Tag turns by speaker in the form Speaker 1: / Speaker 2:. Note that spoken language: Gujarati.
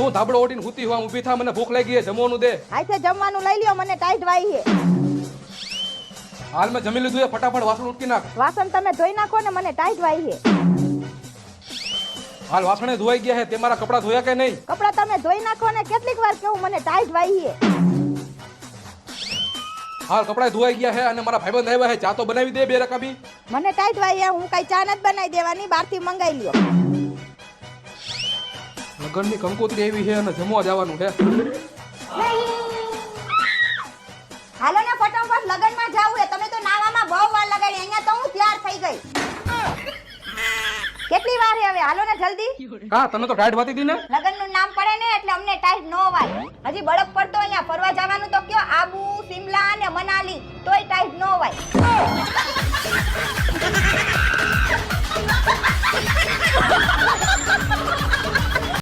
Speaker 1: તું ધાબળો ઓઢીને હુતી હું ઊભી થા, મને ભૂખ લાગી છે, જમવાનું દે.
Speaker 2: આઈથે જમવાનું લઈ લ્યો, મને ટાઈટ વાઈ છે.
Speaker 1: હાલ મેં જમી લીધું છે, ફટાફટ વાસણ ઉટકી નાખ.
Speaker 2: વાસણ તમે ધોઈ નાખો ને, મને ટાઈટ વાઈ છે.
Speaker 1: હાલ વાસણે ધોવાઈ ગયા છે, તે મારા કપડાં ધોયા કે નહીં?
Speaker 2: કપડા તમે ધોઈ નાખો ને, કેટલીક વાર કેવું મને ટાઈટ વાઈ છે.
Speaker 1: હાલ કપડાં ધોવાઈ ગયા છે અને મારા ભાઈબંધ આવ્યા છે, ચા તો બનાવી દે બે રકાબી.
Speaker 2: મને ટાઈટ વાઈ છે, હું કઈ ચા નથી બનાવી દેવાની, બહારથી મંગાઈ લ્યો.
Speaker 1: લગનની કંકોત્રી આવી છે અને જમવા જવાનું છે.
Speaker 2: હાલો ને ફટાફટ, લગનમાં જાવું છે. તમે તો નાવામાં બહુ વાર લગાડી, અહીંયા તો હું તૈયાર થઈ ગઈ. કેટલી વાર છે હવે? હાલો ને જલ્દી.
Speaker 1: કા તને તો ટાઈટ વાતી હતી ને?
Speaker 2: લગનનું નામ પડે ને એટલે અમને ટાઈટ નો વાય. હજી બળફ પડતો અહીંયા ફરવા જવાનું તો કયો, આબુ, સિમલા અને મનાલી, તોય ટાઈટ નો વાય.